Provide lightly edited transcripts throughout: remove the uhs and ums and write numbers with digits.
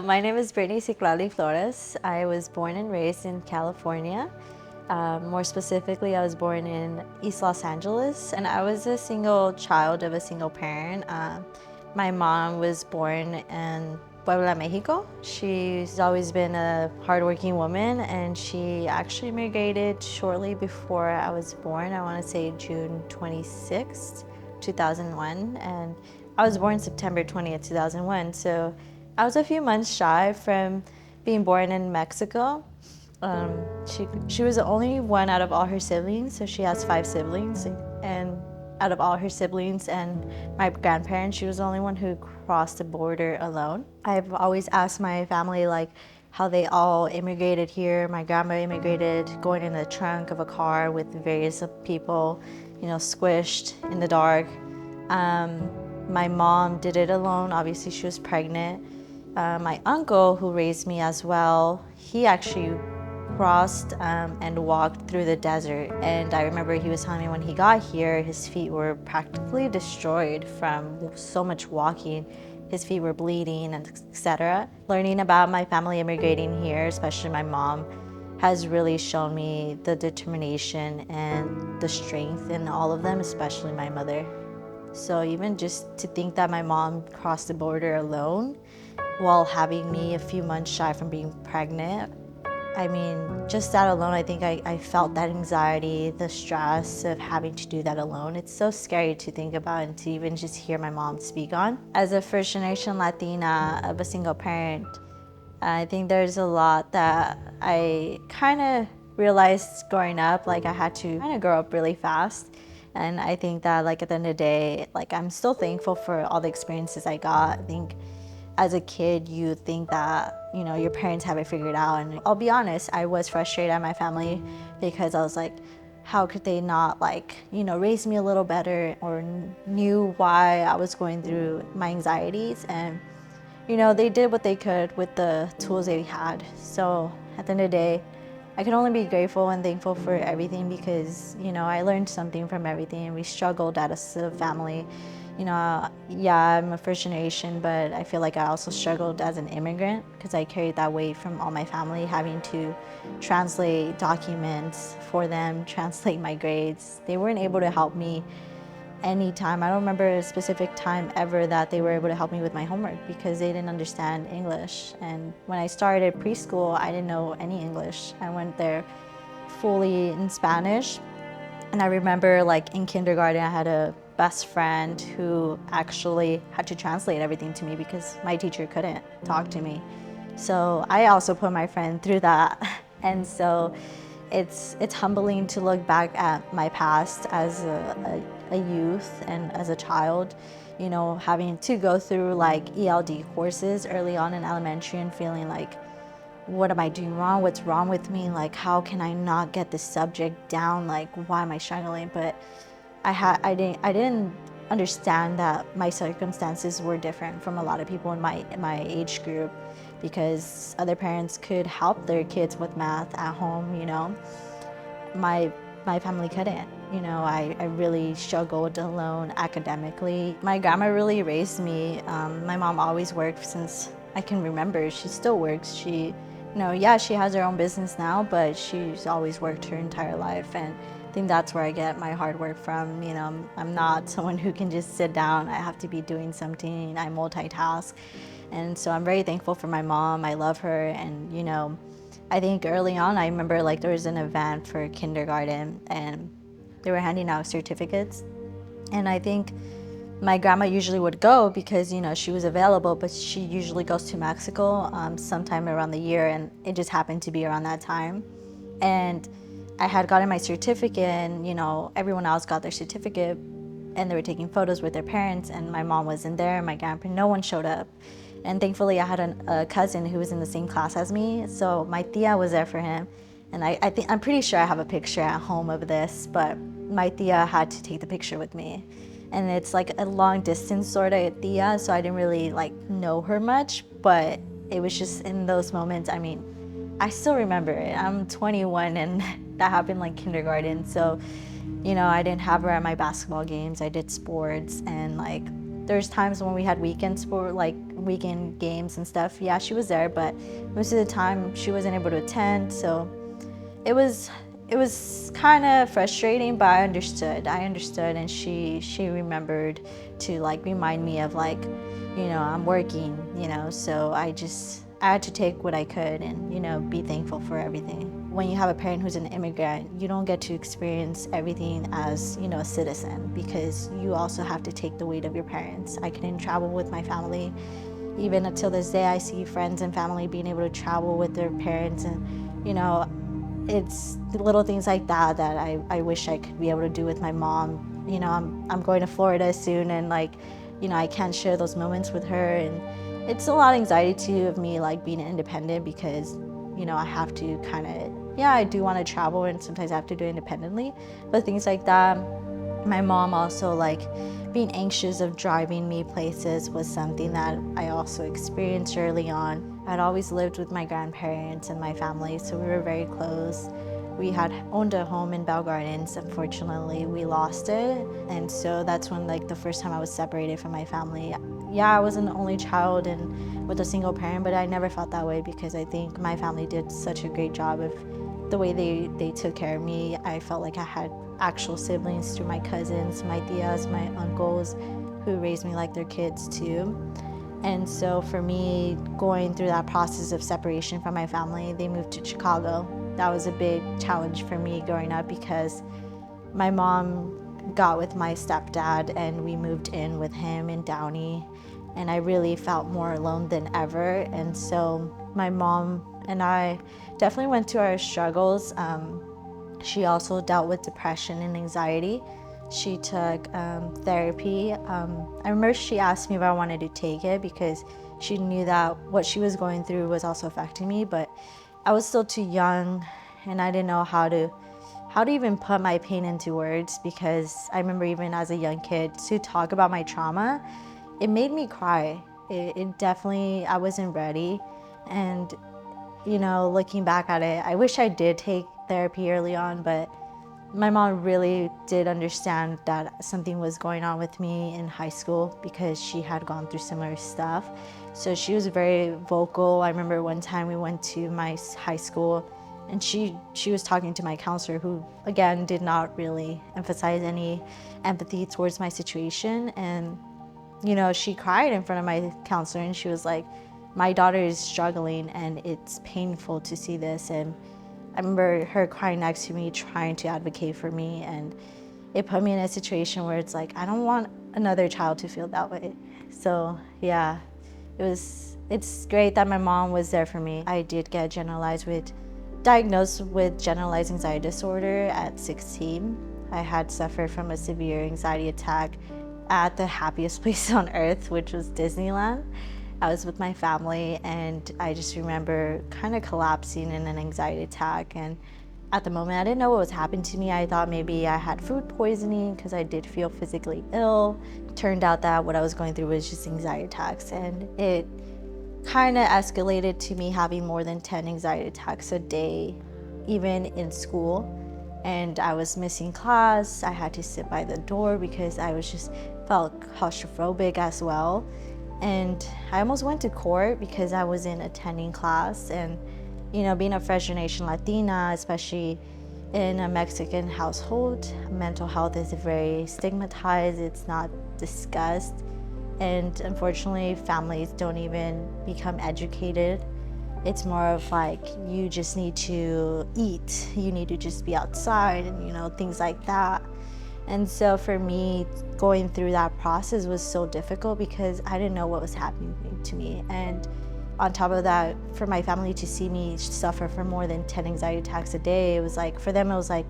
My name is Britany Flores. I was born and raised in California. More specifically, I was born in East Los Angeles, and I was a single child of a single parent. My mom was born in Puebla, Mexico. She's always been a hardworking woman, and she actually immigrated shortly before I was born. I want to say June 26th, 2001, and I was born September 20th, 2001. So I was a few months shy from being born in Mexico. She was the only one out of all her siblings, so she has 5 siblings, and out of all her siblings and my grandparents, she was the only one who crossed the border alone. I've always asked my family like how they all immigrated here. My grandma immigrated going in the trunk of a car with various people, squished in the dark. My mom did it alone. Obviously, she was pregnant. My uncle, who raised me as well, he actually crossed and walked through the desert. And I remember he was telling me when he got here, his feet were practically destroyed from so much walking. His feet were bleeding, and etc. Learning about my family immigrating here, especially my mom, has really shown me the determination and the strength in all of them, especially my mother. So even just to think that my mom crossed the border alone while having me a few months shy from being pregnant, I mean, just that alone, I think I felt that anxiety, the stress of having to do that alone. It's so scary to think about and to even just hear my mom speak on. As a first generation Latina of a single parent, I think there's a lot that I kind of realized growing up, like I had to kind of grow up really fast. And I think that like at the end of the day, like I'm still thankful for all the experiences I got. I think as a kid, you think that, your parents have it figured out. And I'll be honest, I was frustrated at my family because I was like, how could they not raise me a little better or knew why I was going through my anxieties? And, they did what they could with the tools they had. So at the end of the day, I can only be grateful and thankful for everything because, I learned something from everything. We struggled as a family. Yeah, I'm a first generation, but I feel like I also struggled as an immigrant because I carried that weight from all my family, having to translate documents for them, translate my grades. They weren't able to help me anytime. I don't remember a specific time ever that they were able to help me with my homework because they didn't understand English. And when I started preschool, I didn't know any English. I went there fully in Spanish. And I remember in kindergarten, I had a best friend who actually had to translate everything to me because my teacher couldn't talk to me. So I also put my friend through that. And so it's humbling to look back at my past as a youth and as a child, having to go through ELD courses early on in elementary and feeling like, what am I doing wrong? What's wrong with me? How can I not get this subject down? Why am I struggling? But I didn't understand that my circumstances were different from a lot of people in my age group because other parents could help their kids with math at home, My family couldn't. I really struggled alone academically. My grandma really raised me. My mom always worked since I can remember. She still works. She has her own business now, but she's always worked her entire life. And I think that's where I get my hard work from. I'm not someone who can just sit down. I have to be doing something. I multitask. And so I'm very thankful for my mom. I love her. And, I think early on, I remember there was an event for kindergarten and they were handing out certificates. And I think my grandma usually would go because, she was available, but she usually goes to Mexico sometime around the year, and it just happened to be around that time. And I had gotten my certificate and, everyone else got their certificate and they were taking photos with their parents and my mom wasn't there, my grandpa, no one showed up. And thankfully I had a cousin who was in the same class as me, so my tia was there for him. And I'm pretty sure I have a picture at home of this, but my tia had to take the picture with me. And it's a long distance sort of tia, so I didn't really know her much, but it was just in those moments, I still remember it. I'm 21 and that happened kindergarten, so I didn't have her at my basketball games. I did sports and There's times when we had weekend sport, like weekend games and stuff. Yeah, she was there, but most of the time she wasn't able to attend. So it was kind of frustrating, but I understood, and she remembered to like remind me of like, I'm working, so I had to take what I could and, be thankful for everything. When you have a parent who's an immigrant, you don't get to experience everything as, a citizen, because you also have to take the weight of your parents. I couldn't travel with my family. Even until this day, I see friends and family being able to travel with their parents, and, it's the little things like that that I wish I could be able to do with my mom. I'm going to Florida soon, and like, I can't share those moments with her, and it's a lot of anxiety too of me like being independent, because I have to kind of, I do want to travel, and sometimes I have to do it independently, but things like that. My mom also, like, being anxious of driving me places was something that I also experienced early on. I'd always lived with my grandparents and my family, so we were very close. We had owned a home in Bell Gardens. Unfortunately, we lost it, and so that's when, like, the first time I was separated from my family. Yeah, I was an only child and with a single parent, but I never felt that way, because I think my family did such a great job of the way they took care of me. I felt like I had actual siblings through my cousins, my tias, my uncles, who raised me like their kids too. And so for me, going through that process of separation from my family, they moved to Chicago. That was a big challenge for me growing up, because my mom got with my stepdad and we moved in with him in Downey, and I really felt more alone than ever. And so my mom and I definitely went through our struggles. She also dealt with depression and anxiety. She took therapy. I remember she asked me if I wanted to take it, because she knew that what she was going through was also affecting me, but I was still too young, and I didn't know how to even put my pain into words, because I remember even as a young kid, to talk about my trauma, it made me cry. It definitely, I wasn't ready. And looking back at it, I wish I did take therapy early on, but my mom really did understand that something was going on with me in high school, because she had gone through similar stuff. So she was very vocal. I remember one time we went to my high school, and she was talking to my counselor, who again did not really emphasize any empathy towards my situation. And she cried in front of my counselor, and she was like, my daughter is struggling and it's painful to see this. And I remember her crying next to me, trying to advocate for me, and it put me in a situation where it's like, I don't want another child to feel that way. So yeah, it's great that my mom was there for me. I did get diagnosed with generalized anxiety disorder at 16. I had suffered from a severe anxiety attack at the happiest place on earth, which was Disneyland. I was with my family, and I just remember kind of collapsing in an anxiety attack. And at the moment, I didn't know what was happening to me. I thought maybe I had food poisoning, because I did feel physically ill. It turned out that what I was going through was just anxiety attacks, and it kind of escalated to me having more than 10 anxiety attacks a day, even in school. And I was missing class. I had to sit by the door because I felt claustrophobic as well. And I almost went to court because I wasn't attending class. And being a first generation Latina, especially in a Mexican household, mental health is very stigmatized. It's not discussed. And unfortunately, families don't even become educated. It's more of like, you just need to eat, you need to just be outside, and things like that. And so for me, going through that process was so difficult, because I didn't know what was happening to me. And on top of that, for my family to see me suffer from more than 10 anxiety attacks a day, it was like, for them, it was like,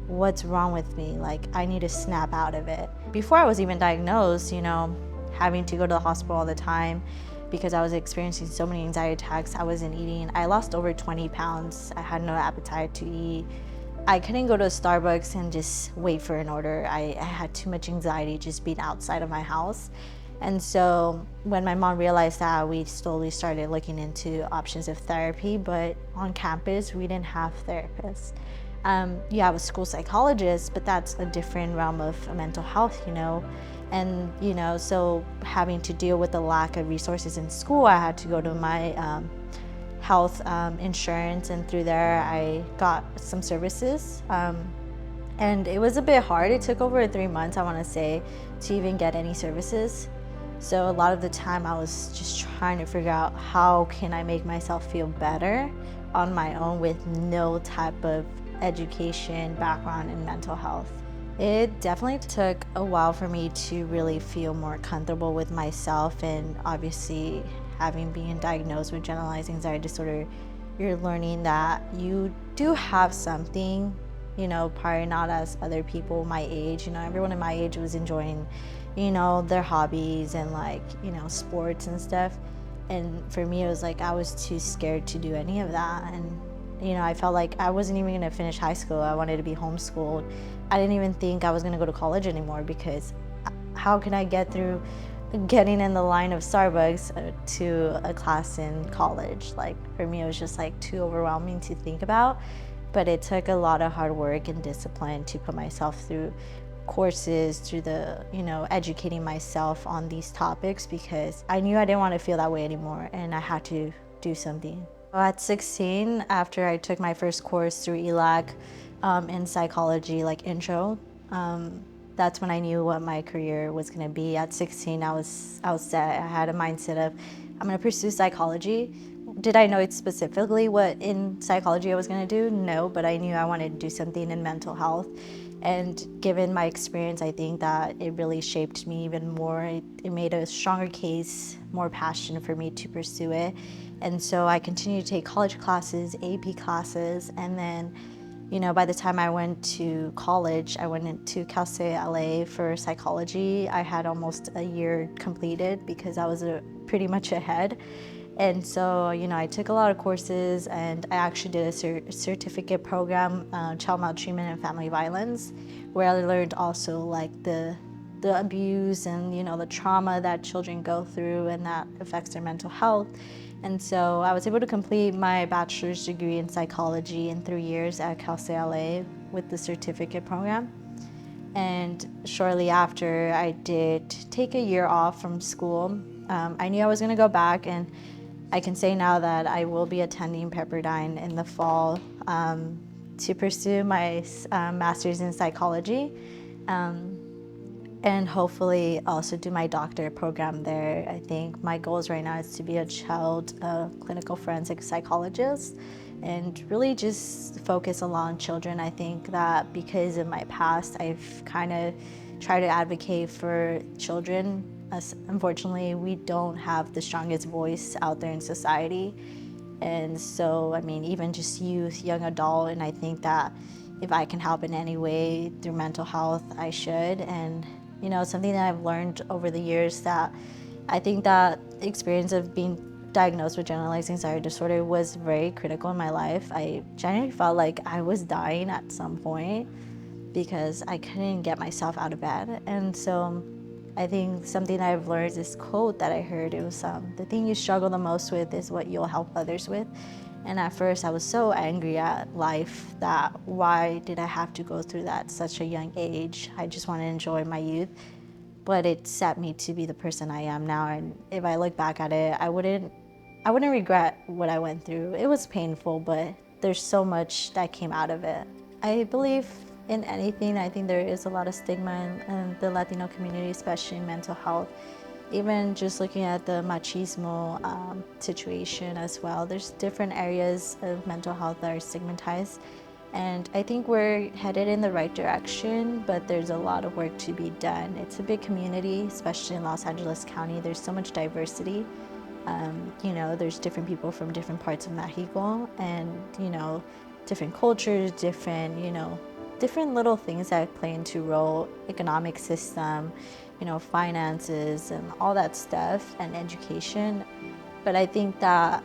what's wrong with me? Like, I need to snap out of it. Before I was even diagnosed, having to go to the hospital all the time, because I was experiencing so many anxiety attacks, I wasn't eating. I lost over 20 pounds. I had no appetite to eat. I couldn't go to a Starbucks and just wait for an order. I had too much anxiety just being outside of my house. And so when my mom realized that, we slowly started looking into options of therapy, but on campus, we didn't have therapists. You have a school psychologist, but that's a different realm of mental health, and so having to deal with the lack of resources in school, I had to go to my health insurance, and through there I got some services, and it was a bit hard. It took over 3 months, I want to say, to even get any services. So a lot of the time I was just trying to figure out how can I make myself feel better on my own with no type of education background in mental health. It definitely took a while for me to really feel more comfortable with myself, and obviously having been diagnosed with generalized anxiety disorder, you're learning that you do have something, probably not as other people my age. Everyone in my age was enjoying, their hobbies and sports and stuff. And for me, it was like I was too scared to do any of that. And, I felt like I wasn't even gonna finish high school. I wanted to be homeschooled. I didn't even think I was gonna go to college anymore, because how can I get through getting in the line of Starbucks to a class in college? Like, for me, it was just too overwhelming to think about. But it took a lot of hard work and discipline to put myself through courses, through the, educating myself on these topics, because I knew I didn't want to feel that way anymore, and I had to do something. At 16, after I took my first course through ELAC in psychology, intro, that's when I knew what my career was going to be. At 16, I was set. I had a mindset of, I'm going to pursue psychology. Did I know specifically what in psychology I was going to do? No, but I knew I wanted to do something in mental health. And given my experience, I think that it really shaped me even more. It made a stronger case, more passion for me to pursue it. And so I continued to take college classes, AP classes, and then, by the time I went to college, I went into Cal State LA for psychology. I had almost a year completed because I was pretty much ahead. And so, I took a lot of courses, and I actually did a certificate program, child maltreatment and family violence, where I learned also the abuse and, the trauma that children go through and that affects their mental health. And so I was able to complete my bachelor's degree in psychology in 3 years at Cal State LA with the certificate program. And shortly after, I did take a year off from school. I knew I was going to go back, and I can say now that I will be attending Pepperdine in the fall to pursue my master's in psychology, and hopefully also do my doctorate program there. I think my goals right now is to be a child clinical forensic psychologist, and really just focus along children. I think that because of my past, I've kind of tried to advocate for children. Unfortunately, we don't have the strongest voice out there in society. And so, even just youth, young adult, and I think that if I can help in any way through mental health, I should. And, something that I've learned over the years, that I think that the experience of being diagnosed with generalized anxiety disorder was very critical in my life. I genuinely felt like I was dying at some point because I couldn't get myself out of bed. And so I think something that I've learned is this quote that I heard. It was, the thing you struggle the most with is what you'll help others with. And at first I was so angry at life that why did I have to go through that at such a young age? I just want to enjoy my youth. But it set me to be the person I am now. And if I look back at it, I wouldn't regret what I went through. It was painful, but there's so much that came out of it. I believe in anything. I think there is a lot of stigma in the Latino community, especially in mental health. Even just looking at the machismo situation as well, there's different areas of mental health that are stigmatized. And I think we're headed in the right direction, but there's a lot of work to be done. It's a big community, especially in Los Angeles County. There's so much diversity. There's different people from different parts of Mexico, and, different cultures, different little things that play into role, economic system, finances and all that stuff, and education. But I think that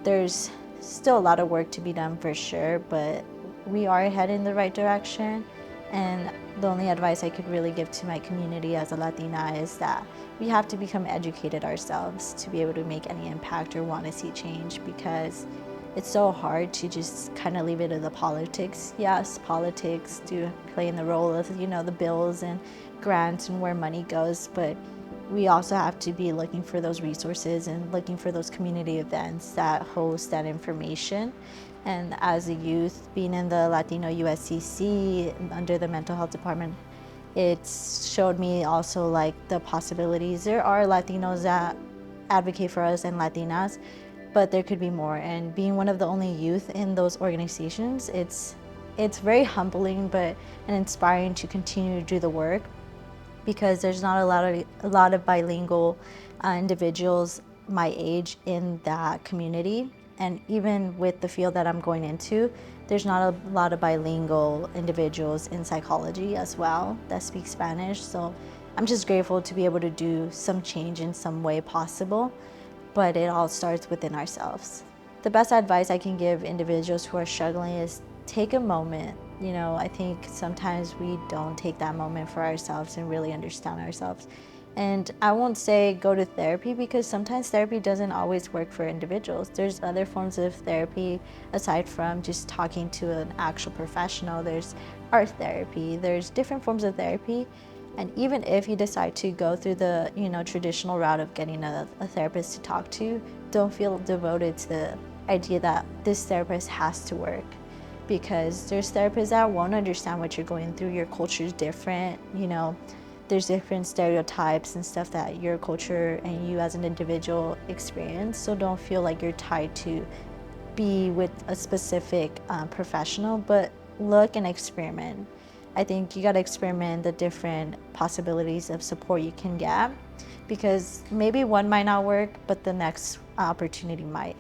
there's still a lot of work to be done for sure, but we are headed in the right direction. And the only advice I could really give to my community as a Latina is that we have to become educated ourselves to be able to make any impact or want to see change, because it's so hard to just kind of leave it to the politics. Yes, politics do play in the role of, the bills and grants and where money goes, but we also have to be looking for those resources and looking for those community events that host that information. And as a youth, being in the Latino UsCC under the mental health department, it showed me also like the possibilities. There are Latinos that advocate for us and Latinas, but there could be more. And being one of the only youth in those organizations, it's very humbling but and inspiring to continue to do the work, because there's not a lot of bilingual individuals my age in that community. And even with the field that I'm going into, there's not a lot of bilingual individuals in psychology as well that speak Spanish. So I'm just grateful to be able to do some change in some way possible, but it all starts within ourselves. The best advice I can give individuals who are struggling is take a moment. I think sometimes we don't take that moment for ourselves and really understand ourselves. And I won't say go to therapy, because sometimes therapy doesn't always work for individuals. There's other forms of therapy aside from just talking to an actual professional. There's art therapy, there's different forms of therapy. And even if you decide to go through the traditional route of getting a therapist to talk to, don't feel devoted to the idea that this therapist has to work, because there's therapists that won't understand what you're going through. Your culture is different, there's different stereotypes and stuff that your culture and you as an individual experience. So don't feel like you're tied to be with a specific professional, but look and experiment. I think you gotta experiment the different possibilities of support you can get, because maybe one might not work, but the next opportunity might.